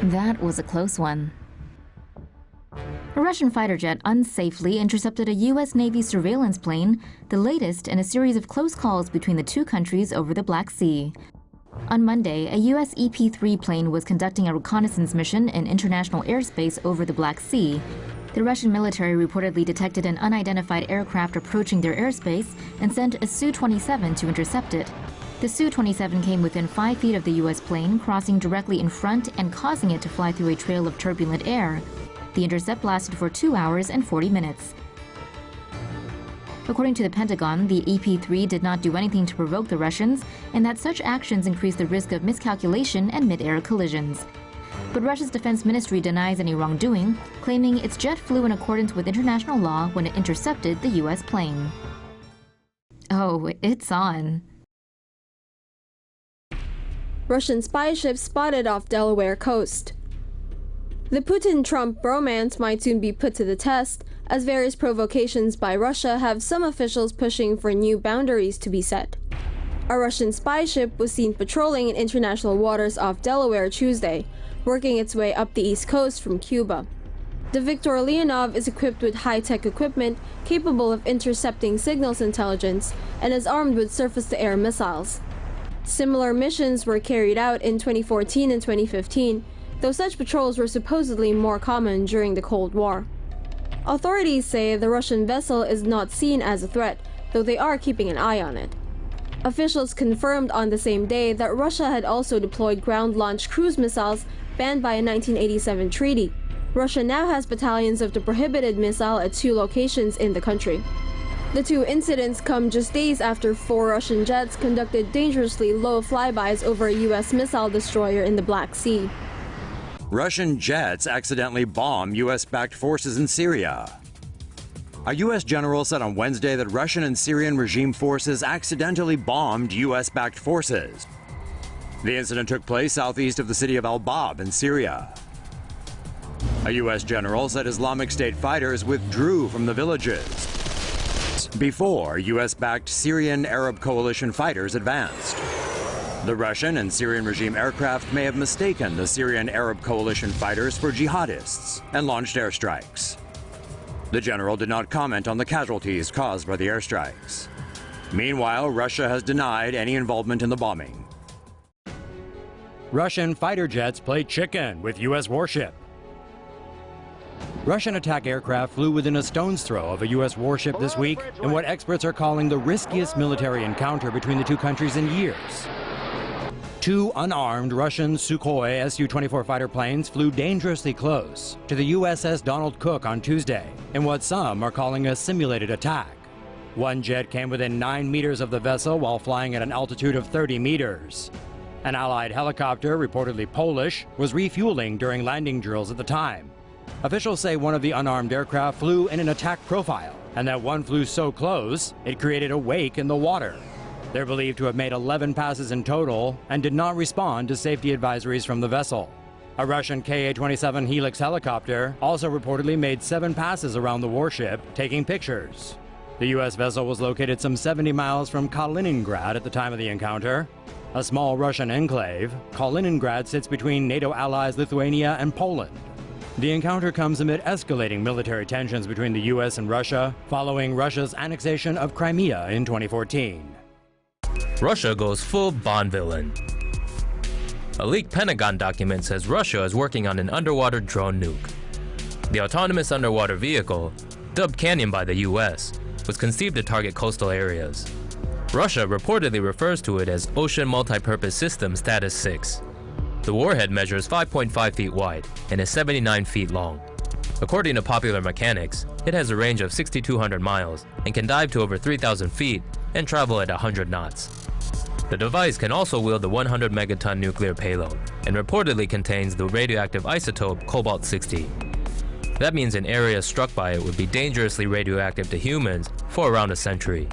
That was a close one. A Russian fighter jet unsafely intercepted a U.S. Navy surveillance plane, the latest in a series of close calls between the two countries over the Black Sea. On Monday, a U.S. EP-3 plane was conducting a reconnaissance mission in international airspace over the Black Sea. The Russian military reportedly detected an unidentified aircraft approaching their airspace and sent a Su-27 to intercept it. The Su-27 came within 5 feet of the U.S. plane, crossing directly in front and causing it to fly through a trail of turbulent air. The intercept lasted for 2 hours and 40 minutes. According to the Pentagon, the EP-3 did not do anything to provoke the Russians, and that such actions increase the risk of miscalculation and mid-air collisions. But Russia's defense ministry denies any wrongdoing, claiming its jet flew in accordance with international law when it intercepted the U.S. plane. Oh, it's on. Russian spy ship spotted off Delaware coast. The Putin-Trump bromance might soon be put to the test, as various provocations by Russia have some officials pushing for new boundaries to be set. A Russian spy ship was seen patrolling in international waters off Delaware Tuesday, working its way up the east coast from Cuba. The Viktor Leonov is equipped with high-tech equipment capable of intercepting signals intelligence and is armed with surface-to-air missiles. Similar missions were carried out in 2014 and 2015, though such patrols were supposedly more common during the Cold War. Authorities say the Russian vessel is not seen as a threat, though they are keeping an eye on it. Officials confirmed on the same day that Russia had also deployed ground-launched cruise missiles banned by a 1987 treaty. Russia now has battalions of the prohibited missile at 2 locations in the country. The 2 incidents come just days after 4 Russian jets conducted dangerously low flybys over a U.S. missile destroyer in the Black Sea. Russian jets accidentally bomb U.S.-backed forces in Syria. A U.S. general said on Wednesday that Russian and Syrian regime forces accidentally bombed U.S.-backed forces. The incident took place southeast of the city of Awww in Syria. A U.S. general said Islamic State fighters withdrew from the villages before U.S.-backed Syrian Arab coalition fighters advanced. The Russian and Syrian regime aircraft may have mistaken the Syrian Arab coalition fighters for jihadists and launched airstrikes. The general did not comment on the casualties caused by the airstrikes. Meanwhile, Russia has denied any involvement in the bombing. Russian fighter jets played chicken with U.S. warship. Russian attack aircraft flew within a stone's throw of a U.S. warship this week in what experts are calling the riskiest military encounter between the two countries in years. 2 unarmed Russian Sukhoi Su-24 fighter planes flew dangerously close to the USS Donald Cook on Tuesday in what some are calling a simulated attack. One jet came within 9 meters of the vessel while flying at an altitude of 30 meters. An Allied helicopter, reportedly Polish, was refueling during landing drills at the time. Officials say one of the unarmed aircraft flew in an attack profile, and that one flew so close it created a wake in the water. They're believed to have made 11 passes in total and did not respond to safety advisories from the vessel. A Russian Ka-27 Helix helicopter also reportedly made 7 passes around the warship, taking pictures. The U.S. vessel was located some 70 miles from Kaliningrad at the time of the encounter. A small Russian enclave, Kaliningrad sits between NATO allies Lithuania and Poland. The encounter comes amid escalating military tensions between the U.S. and Russia following Russia's annexation of Crimea in 2014. Russia goes full Bond villain. A leaked Pentagon document says Russia is working on an underwater drone nuke. The autonomous underwater vehicle, dubbed Canyon by the US, was conceived to target coastal areas. Russia reportedly refers to it as Ocean Multipurpose System Status 6. The warhead measures 5.5 feet wide and is 79 feet long. According to Popular Mechanics, it has a range of 6,200 miles and can dive to over 3,000 feet and travel at 100 knots. The device can also wield the 100 megaton nuclear payload and reportedly contains the radioactive isotope cobalt-60. That means an area struck by it would be dangerously radioactive to humans for around a century.